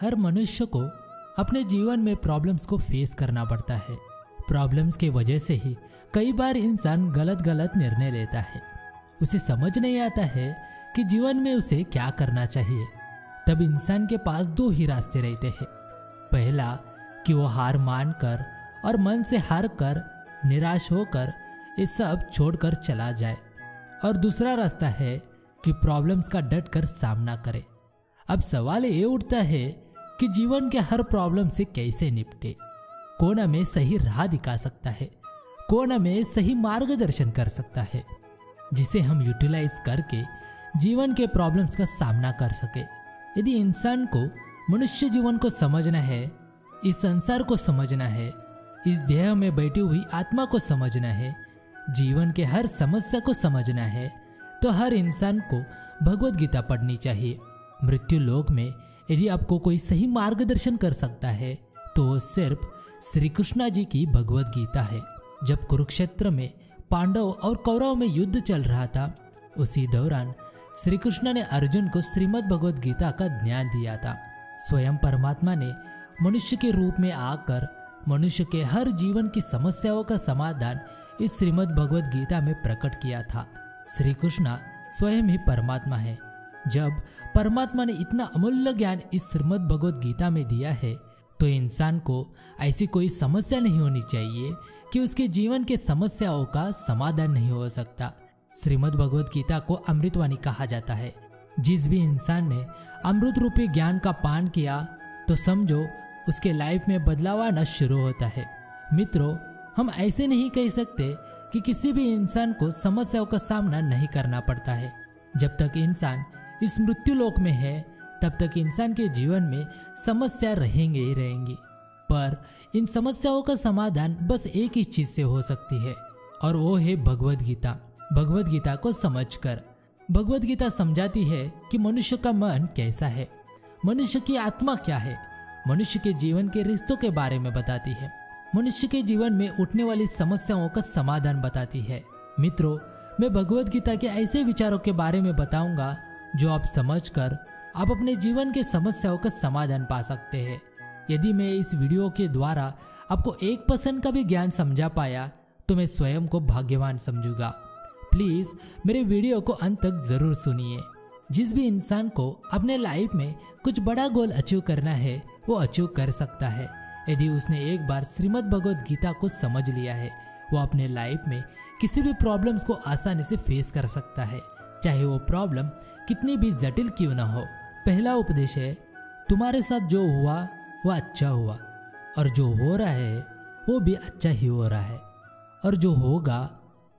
हर मनुष्य को अपने जीवन में प्रॉब्लम्स को फेस करना पड़ता है। प्रॉब्लम्स के वजह से ही कई बार इंसान गलत गलत निर्णय लेता है। उसे समझ नहीं आता है कि जीवन में उसे क्या करना चाहिए। तब इंसान के पास दो ही रास्ते रहते हैं। पहला कि वो हार मानकर और मन से हार कर निराश होकर ये सब छोड़कर चला जाए, और दूसरा रास्ता है कि प्रॉब्लम्स का डट कर सामना करे। अब सवाल ये उठता है कि जीवन के हर प्रॉब्लम से कैसे निपटे। कौन हमें सही राह दिखा सकता है, कौन हमें सही मार्गदर्शन कर सकता है, जिसे हम यूटिलाइज करके जीवन के प्रॉब्लम्स का सामना कर सके। यदि इंसान को मनुष्य जीवन को समझना है, इस संसार को समझना है, इस देह में बैठी हुई आत्मा को समझना है, जीवन के हर समस्या को समझना है, तो हर इंसान को भगवत गीता पढ़नी चाहिए। मृत्यु लोक में यदि आपको कोई सही मार्गदर्शन कर सकता है तो वो सिर्फ श्री कृष्णा जी की भगवत गीता है। जब कुरुक्षेत्र में पांडव और कौरव में युद्ध चल रहा था, उसी दौरान श्री कृष्ण ने अर्जुन को श्रीमद् भगवत गीता का ज्ञान दिया था। स्वयं परमात्मा ने मनुष्य के रूप में आकर मनुष्य के हर जीवन की समस्याओं का समाधान इस श्रीमद् भगवत गीता में प्रकट किया था। श्री कृष्ण स्वयं ही परमात्मा है। जब परमात्मा ने इतना अमूल्य ज्ञान इस श्रीमद् भगवत गीता में दिया है, तो इंसान को ऐसी कोई समस्या नहीं होनी चाहिए कि उसके जीवन के समस्याओं का समाधान नहीं हो सकता। श्रीमद् भगवत गीता को अमृतवाणी कहा जाता है। जिस भी इंसान ने अमृत रूपी ज्ञान का पान किया तो समझो उसके लाइफ में बदलाव आना शुरू होता है। मित्रों, हम ऐसे नहीं कह सकते कि किसी भी इंसान को समस्याओं का सामना नहीं करना पड़ता है। जब तक इंसान इस मृत्यु लोक में है, तब तक इंसान के जीवन में समस्या रहेंगे ही रहेंगी। पर इन समस्याओं का समाधान बस एक ही चीज से हो सकती है, और वो है भगवत गीता। भगवत गीता को समझकर भगवत गीता समझाती है कि मनुष्य का मन कैसा है, मनुष्य की आत्मा क्या है, मनुष्य के जीवन के रिश्तों के बारे में बताती है, मनुष्य के जीवन में उठने वाली समस्याओं का समाधान बताती है। मित्रों, मैं भगवत गीता के ऐसे विचारों के बारे में बताऊंगा जो आप समझकर आप अपने जीवन के समस्याओं का समाधान पा सकते हैं। यदि मैं इस वीडियो के द्वारा आपको 1% का भी ज्ञान समझा पाया तो मैं स्वयं को भाग्यवान समझूंगा। प्लीज मेरे वीडियो को अंत तक जरूर सुनिए। जिस भी इंसान को अपने लाइफ में कुछ बड़ा गोल अचीव करना है, वो अचीव कर सकता है यदि उसने एक बार श्रीमद् भगवत गीता को समझ लिया है। वो अपने लाइफ में किसी भी प्रॉब्लम्स को आसानी से फेस कर सकता है, चाहे वो प्रॉब्लम कितनी भी जटिल क्यों ना हो। पहला उपदेश है, तुम्हारे साथ जो हुआ वह अच्छा हुआ, और जो हो रहा है वो भी अच्छा ही हो रहा है, और जो होगा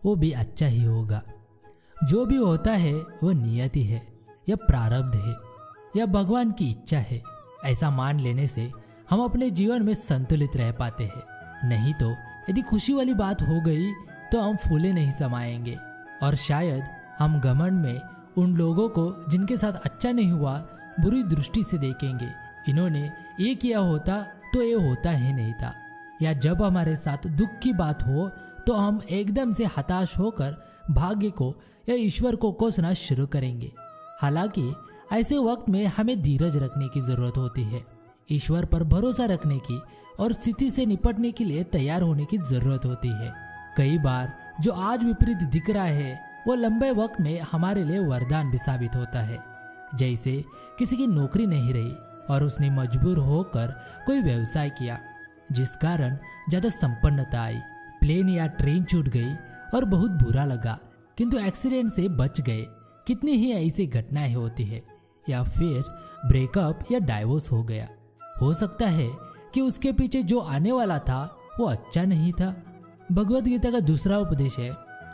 वो भी अच्छा ही होगा। जो भी होता है वो नियति है या प्रारब्ध है या भगवान की इच्छा है। ऐसा मान लेने से हम अपने जीवन में संतुलित रह पाते हैं। नहीं तो यदि खुशी वाली बात हो गई तो हम फूले नहीं समाएंगे, और शायद हम घमंड में उन लोगों को जिनके साथ अच्छा नहीं हुआ बुरी दृष्टि से देखेंगे। इन्होंने ये किया होता तो ये होता ही नहीं था। या जब हमारे साथ दुख की बात हो तो हम एकदम से हताश होकर भाग्य को या ईश्वर को कोसना शुरू करेंगे। हालांकि ऐसे वक्त में हमें धीरज रखने की जरूरत होती है, ईश्वर पर भरोसा रखने की और स्थिति से निपटने के लिए तैयार होने की जरूरत होती है। कई बार जो आज विपरीत दिख रहा है वो लंबे वक्त में हमारे लिए वरदान भी साबित होता है। जैसे किसी की नौकरी नहीं रही और उसने मजबूर होकर कोई व्यवसाय किया, जिस कारण ज्यादा संपन्नता आई। प्लेन या ट्रेन छूट गई और बहुत बुरा लगा, किंतु एक्सीडेंट से बच गए। कितनी ही ऐसी घटनाएं होती है। या फिर ब्रेकअप या डाइवोर्स हो गया। हो सकता है कि उसके पीछे जो आने वाला था वो अच्छा नहीं था। भगवत गीता का दूसरा उपदेश है,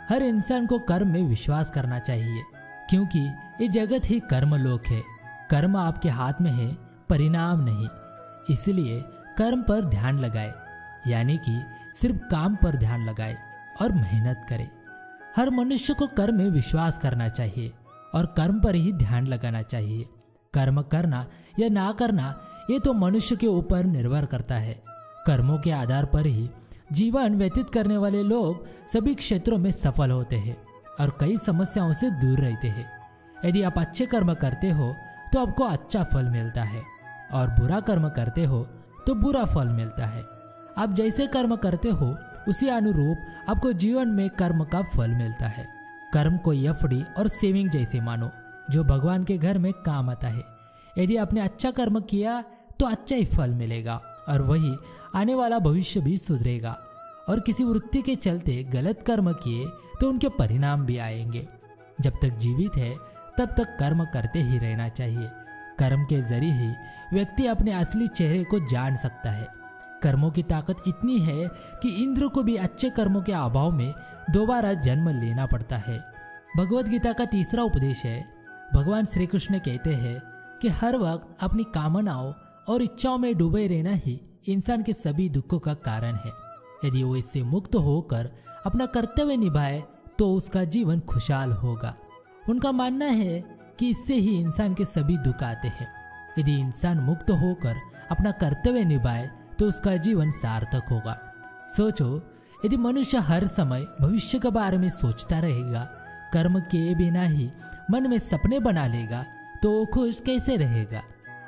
हर इंसान को कर्म में विश्वास करना चाहिए, क्योंकि ये जगत ही कर्म लोक है। कर्म आपके हाथ में है, परिणाम नहीं। इसलिए कर्म पर ध्यान लगाए, यानी कि सिर्फ काम पर ध्यान लगाए और मेहनत करे। हर मनुष्य को कर्म में विश्वास करना चाहिए और कर्म पर ही ध्यान लगाना चाहिए। कर्म करना या ना करना ये तो मनुष्य के ऊपर निर्भर करता है। कर्मों के आधार पर ही जीवन व्यतीत करने वाले लोग सभी क्षेत्रों में सफल होते हैं और कई समस्याओं से दूर रहते हैं। यदि आप अच्छे कर्म करते हो तो आपको अच्छा फल मिलता है। और बुरा कर्म करते हो तो बुरा फल मिलता है। आप जैसे कर्म करते हो उसी अनुरूप आपको जीवन में कर्म का फल मिलता है। कर्म को एफडी और सेविंग जैसे मानो जो भगवान के घर में काम आता है। यदि आपने अच्छा कर्म किया तो अच्छा ही फल मिलेगा और वही आने वाला भविष्य भी सुधरेगा। और किसी वृत्ति के चलते गलत कर्म किए तो उनके परिणाम भी आएंगे। जब तक जीवित है तब तक कर्म करते ही रहना चाहिए। कर्म के जरिए ही व्यक्ति अपने असली चेहरे को जान सकता है। कर्मों की ताकत इतनी है कि इंद्र को भी अच्छे कर्मों के अभाव में दोबारा जन्म लेना पड़ता है। भगवत गीता का तीसरा उपदेश है, भगवान श्री कृष्ण कहते हैं कि हर वक्त अपनी कामनाओं और इच्छाओं में डूबे रहना ही इंसान के सभी दुखों का कारण है। यदि वो इससे मुक्त होकर अपना कर्तव्य निभाए तो उसका जीवन खुशहाल होगा। उनका मानना है कि इससे ही इंसान के सभी दुख आते हैं। यदि इंसान मुक्त होकर अपना कर्तव्य निभाए तो उसका जीवन सार्थक होगा। सोचो, यदि मनुष्य हर समय भविष्य के बारे में सोचता रहेगा, कर्म किए बिना ही मन में सपने बना लेगा, तो वो खुश कैसे रहेगा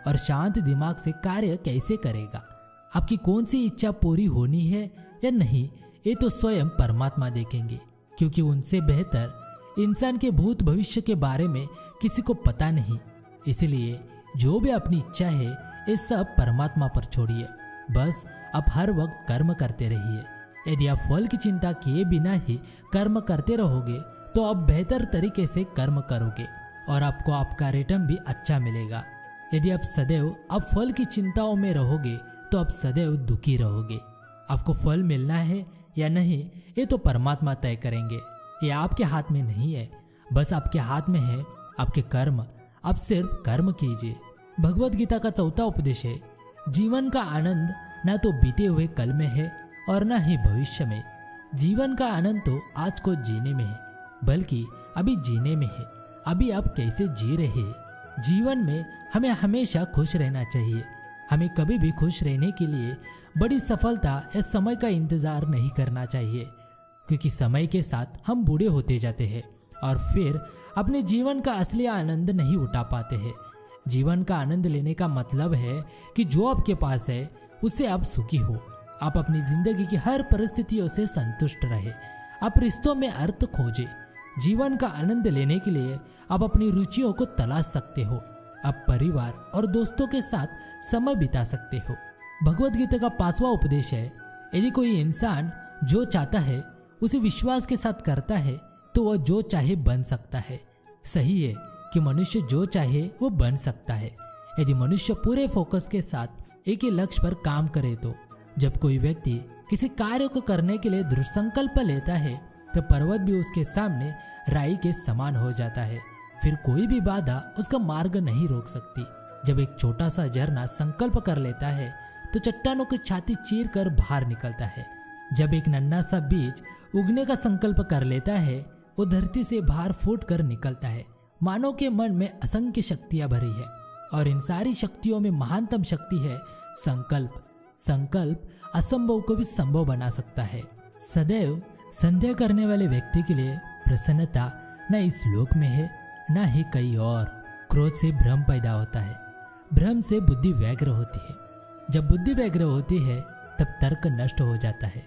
और शांत दिमाग से कार्य कैसे करेगा? आपकी कौन सी इच्छा पूरी होनी है या नहीं, ये तो स्वयं परमात्मा देखेंगे, क्योंकि उनसे बेहतर इंसान के भूत भविष्य के बारे में किसी को पता नहीं। इसलिए जो भी अपनी इच्छा है ये सब परमात्मा पर छोड़िए। बस आप हर वक्त कर्म करते रहिए। यदि आप फल की चिंता किए बिना ही कर्म करते रहोगे तो आप बेहतर तरीके से कर्म करोगे और आपको आपका रिटर्न भी अच्छा मिलेगा। यदि आप सदैव फल की चिंताओं में रहोगे तो आप सदैव दुखी रहोगे। आपको फल मिलना है या नहीं ये तो परमात्मा तय करेंगे। ये आपके हाथ में नहीं है, बस आपके हाथ में है आपके कर्म। आप सिर्फ कर्म कीजिए। भगवत गीता का चौथा उपदेश है, जीवन का आनंद ना तो बीते हुए कल में है और ना ही भविष्य में। जीवन का आनंद तो आज को जीने में है, बल्कि अभी जीने में है। अभी आप कैसे जी रहे हैं। जीवन में हमें हमेशा खुश रहना चाहिए। हमें कभी भी खुश रहने के लिए बड़ी सफलता या समय का इंतजार नहीं करना चाहिए, क्योंकि समय के साथ हम बूढ़े होते जाते हैं और फिर अपने जीवन का असली आनंद नहीं उठा पाते हैं। जीवन का आनंद लेने का मतलब है कि जो आपके पास है उससे आप सुखी हो। आप अपनी जिंदगी की हर परिस्थितियों से संतुष्ट रहे। आप रिश्तों में अर्थ खोजे। जीवन का आनंद लेने के लिए आप अपनी रुचियों को तलाश सकते हो। आप परिवार और दोस्तों के साथ समय बिता सकते हो। भगवत गीता का 5वां उपदेश है, यदि कोई इंसान जो चाहता है उसे विश्वास के साथ करता है तो वह जो चाहे बन सकता है। सही है कि मनुष्य जो चाहे वो बन सकता है, यदि मनुष्य पूरे फोकस के साथ एक ही लक्ष्य पर काम करे तो। जब कोई व्यक्ति किसी कार्य को करने के लिए दृढ़ संकल्प लेता है तो पर्वत भी उसके सामने राई के समान हो जाता है। फिर कोई भी बाधा उसका मार्ग नहीं रोक सकती। जब एक छोटा सा झरना संकल्प कर लेता है तो चट्टानों की छाती चीर कर बाहर निकलता है। जब एक नन्हा सा बीज उगने का संकल्प कर लेता है वो धरती से बाहर फूट कर निकलता है। मानव के मन में असंख्य शक्तियां भरी है और इन सारी शक्तियों में महानतम शक्ति है संकल्प। संकल्प असंभव को भी संभव बना सकता है। सदैव संदेह करने वाले व्यक्ति के लिए प्रसन्नता न इस लोक में है न ही कहीं और। क्रोध से भ्रम पैदा होता है, भ्रम से बुद्धि व्यग्र होती है। जब बुद्धि व्यग्र होती है तब तर्क नष्ट हो जाता है।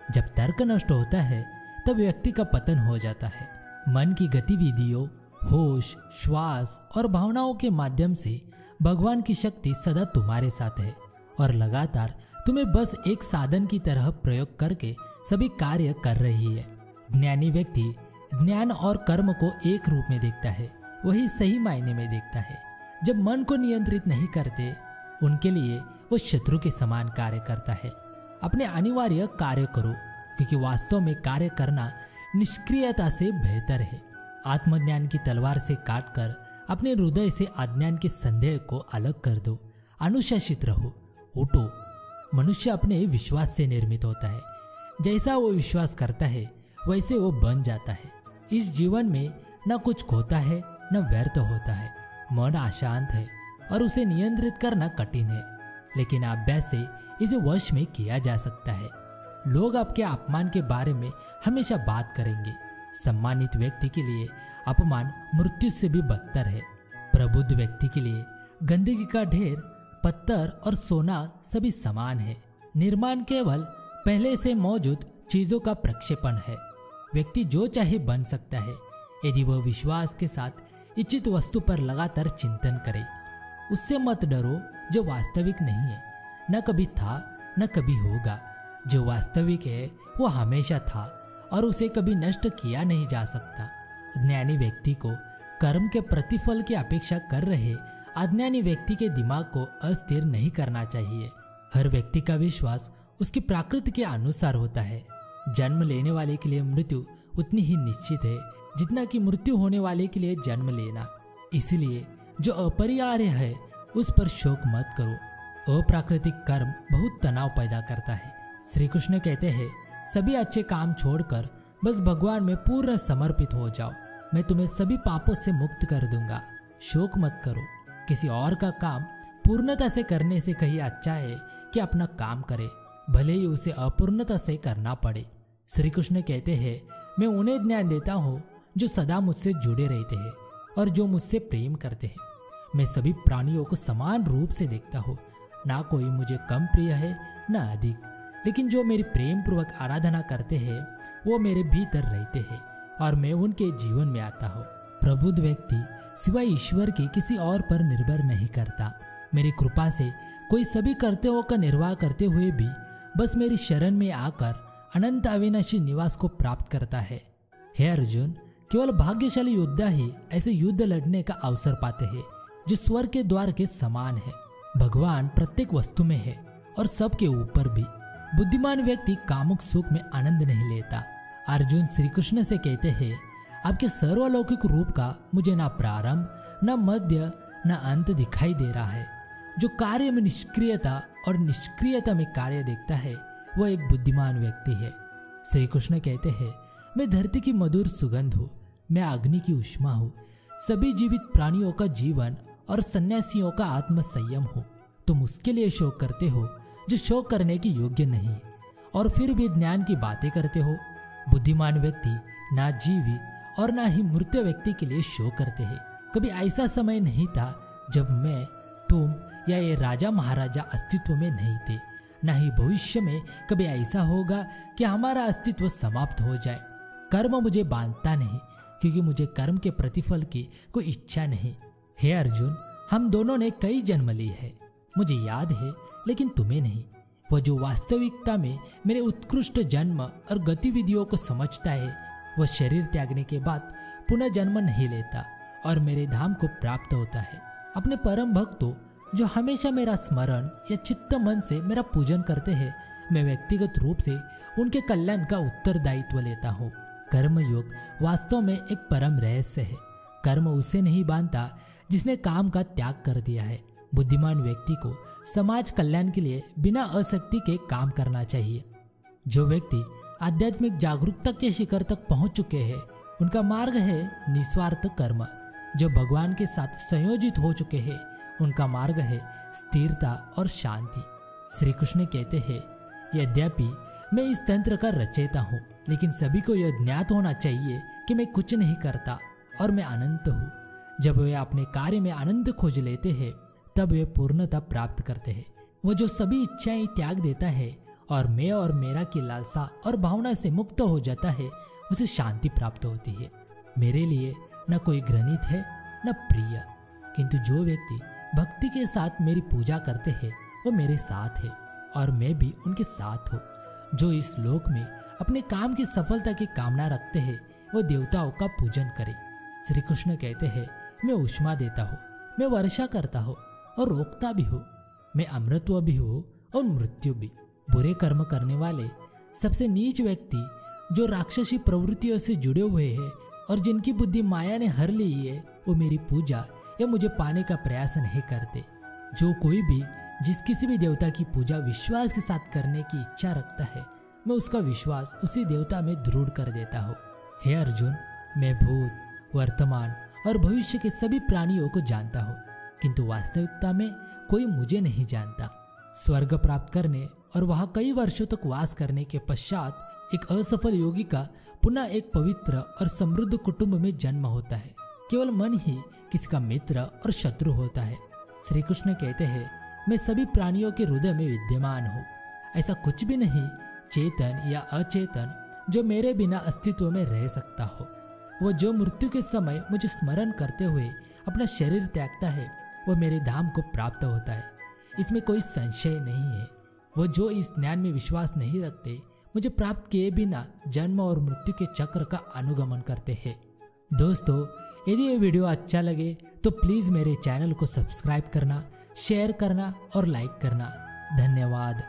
जब तर्क नष्ट होता है तब व्यक्ति का पतन हो जाता है। मन की गतिविधियों, होश, श्वास और भावनाओं के माध्यम से भगवान की शक्ति सदा तुम्हारे साथ है और लगातार तुम्हें बस एक साधन की तरह प्रयोग करके सभी कार्य कर रही है। ज्ञानी व्यक्ति ज्ञान और कर्म को एक रूप में देखता है, वही सही मायने में देखता है। जब मन को नियंत्रित नहीं करते उनके लिए वो शत्रु के समान कार्य करता है। अपने अनिवार्य कार्य करो, क्योंकि वास्तव में कार्य करना निष्क्रियता से बेहतर है। आत्मज्ञान की तलवार से काटकर अपने हृदय से अज्ञान के संदेह को अलग कर दो। अनुशासित रहो, उठो। मनुष्य अपने विश्वास से निर्मित होता है। जैसा वो विश्वास करता है वैसे वो बन जाता है। इस जीवन में न कुछ खोता है न व्यर्थ होता है। मन अशांत है और उसे नियंत्रित करना कठिन है, लेकिन अभ्यास से इसे वश में किया जा सकता है। लोग आपके अपमान के बारे में हमेशा बात करेंगे। सम्मानित व्यक्ति के लिए अपमान मृत्यु से भी बदतर है। प्रबुद्ध व्यक्ति के लिए गंदगी का ढेर पत्थर और सोना सभी समान है। निर्माण केवल पहले से मौजूद चीजों का प्रक्षेपण है। व्यक्ति जो चाहे बन सकता है यदि वह विश्वास के साथ इच्छित वस्तु पर लगातार चिंतन करे। उससे मत डरो जो वास्तविक नहीं है, न कभी था न कभी होगा। जो वास्तविक है वो हमेशा था और उसे कभी नष्ट किया नहीं जा सकता। ज्ञानी व्यक्ति को कर्म के प्रतिफल की अपेक्षा कर रहे अज्ञानी व्यक्ति के दिमाग को अस्थिर नहीं करना चाहिए। हर व्यक्ति का विश्वास उसकी प्रकृति के अनुसार होता है। जन्म लेने वाले के लिए मृत्यु उतनी ही निश्चित है जितना कि मृत्यु होने वाले के लिए जन्म लेना। इसलिए जो अपरिहार्य है उस पर शोक मत करो। अप्राकृतिक कर्म बहुत तनाव पैदा करता है। श्री कृष्ण कहते हैं, सभी अच्छे काम छोड़कर बस भगवान में पूर्ण समर्पित हो जाओ, मैं तुम्हें सभी पापों से मुक्त कर दूंगा। शोक मत करो। किसी और का काम पूर्णता से करने से कहीं अच्छा है कि अपना काम करे, भले ही उसे अपूर्णता से करना पड़े। श्री कृष्ण कहते हैं, मैं उन्हें ज्ञान देता हूँ जो सदा मुझसे जुड़े रहते हैं और जो मुझसे प्रेम करते हैं। मैं सभी प्राणियों को समान रूप से देखता हूँ, ना कोई मुझे कम प्रिय है न अधिक, लेकिन जो मेरी प्रेम पूर्वक आराधना करते हैं वो मेरे भीतर रहते हैं और मैं उनके जीवन में आता हूँ। प्रबुद्ध व्यक्ति सिवाय ईश्वर के किसी और पर निर्भर नहीं करता। मेरी कृपा से कोई सभी कर्तव्यों का निर्वाह करते हुए भी बस मेरी शरण में आकर अनंत अविनाशी निवास को प्राप्त करता है। हे अर्जुन, केवल भाग्यशाली योद्धा ही ऐसे युद्ध लड़ने का अवसर पाते हैं जो स्वर्ग के द्वार के समान है। भगवान प्रत्येक वस्तु में है और सबके ऊपर भी। बुद्धिमान व्यक्ति कामुक सुख में आनंद नहीं लेता। अर्जुन श्री कृष्ण से कहते हैं, आपके सर्वलौकिक रूप का मुझे ना प्रारंभ न मध्य न अंत दिखाई दे रहा है। जो कार्य में निष्क्रियता और निष्क्रियता में कार्य देखता है वह एक बुद्धिमान व्यक्ति है। श्री कृष्ण कहते हैं, मैं धरती की मधुर सुगंध हूँ, मैं अग्नि की उष्मा हूँ, सभी जीवित प्राणियों का जीवन और सन्यासियों का आत्म संयम हूँ। तुम उसके लिए शोक करते हो जो शोक करने की योग्य नहीं और फिर भी ज्ञान की बातें करते हो। बुद्धिमान व्यक्ति ना जीवित और ना ही मृत व्यक्ति के लिए शोक करते हैं। कभी ऐसा समय नहीं था जब मैं, तुम या ये राजा महाराजा अस्तित्व में नहीं थे, ना ही भविष्य में कभी ऐसा होगा कि हमारा अस्तित्व समाप्त हो जाए। कर्म मुझे बांधता नहीं क्योंकि मुझे कर्म के प्रतिफल की कोई इच्छा नहीं। हे अर्जुन, हम दोनों ने कई जन्म लिए हैं, मुझे याद है लेकिन तुम्हें नहीं। वह जो वास्तविकता में मेरे उत्कृष्ट जन्म और गतिविधियों को समझता है वह शरीर त्यागने के बाद पुनः जन्म नहीं लेता और मेरे धाम को प्राप्त होता है। अपने परम भक्तों जो हमेशा मेरा स्मरण या चित्त मन से मेरा पूजन करते हैं, मैं व्यक्तिगत रूप से उनके कल्याण का उत्तरदायित्व लेता हूँ। कर्म योग वास्तव में एक परम रहस्य है। कर्म उसे नहीं बांधता जिसने काम का त्याग कर दिया है। बुद्धिमान व्यक्ति को समाज कल्याण के लिए बिना आसक्ति के काम करना चाहिए। जो व्यक्ति आध्यात्मिक जागरूकता के शिखर तक पहुंच चुके हैं उनका मार्ग है निस्वार्थ कर्म। जो भगवान के साथ संयोजित हो चुके हैं उनका मार्ग है स्थिरता और शांति। श्री कृष्ण कहते हैं, यद्यपि मैं इस तंत्र का रचयिता हूँ लेकिन सभी को यह ज्ञात होना चाहिए कि मैं कुछ नहीं करता और मैं अनंत हूँ। जब वे अपने कार्य में आनंद खोज लेते हैं तब वे पूर्णता प्राप्त करते हैं। वो जो सभी इच्छाएं त्याग देता है और मैं और मेरा की लालसा और भावना से मुक्त हो जाता है उसे शांति प्राप्त होती है। मेरे लिए न कोई घृणित है न प्रिय, किंतु जो व्यक्ति भक्ति के साथ मेरी पूजा करते हैं वो मेरे साथ है और मैं भी उनके साथ हूँ। जो इस लोक में अपने काम की सफलता की कामना रखते हैं वो देवताओं का पूजन करे। श्री कृष्ण कहते हैं, मैं ऊष्मा देता हूँ, मैं वर्षा करता हूँ और रोकता भी हूँ, मैं अमृतत्व भी हूँ और मृत्यु भी। बुरे कर्म करने वाले सबसे नीच व्यक्ति जो राक्षसी प्रवृत्तियों से जुड़े हुए हैं और जिनकी बुद्धि माया ने हर ली है वो मेरी पूजा या मुझे पाने का प्रयास नहीं करते। जो कोई भी जिस किसी भी देवता की पूजा विश्वास के साथ करने की इच्छा रखता है मैं उसका विश्वास उसी देवता में दृढ़ कर देता हूँ। हे अर्जुन, मैं भूत, वर्तमान और भविष्य के सभी प्राणियों को जानता हूँ किंतु वास्तविकता में कोई मुझे नहीं जानता। स्वर्ग प्राप्त करने और वहां कई वर्षों तक वास करने के पश्चात एक असफल योगी का पुनः एक पवित्र और समृद्ध कुटुंब में जन्म होता है। केवल मन ही किसी का मित्र और शत्रु होता है। श्री कृष्ण कहते हैं, मैं सभी प्राणियों के हृदय में विद्यमान हूँ। ऐसा कुछ भी नहीं चेतन या अचेतन जो मेरे बिना अस्तित्व में रह सकता हो। वो जो मृत्यु के समय मुझे स्मरण करते हुए अपना शरीर त्यागता है वो मेरे धाम को प्राप्त होता है, इसमें कोई संशय नहीं है। वो जो इस ज्ञान में विश्वास नहीं रखते मुझे प्राप्त किए बिना जन्म और मृत्यु के चक्र का अनुगमन करते हैं। दोस्तों, यदि ये वीडियो अच्छा लगे तो प्लीज़ मेरे चैनल को सब्सक्राइब करना, शेयर करना और लाइक करना। धन्यवाद।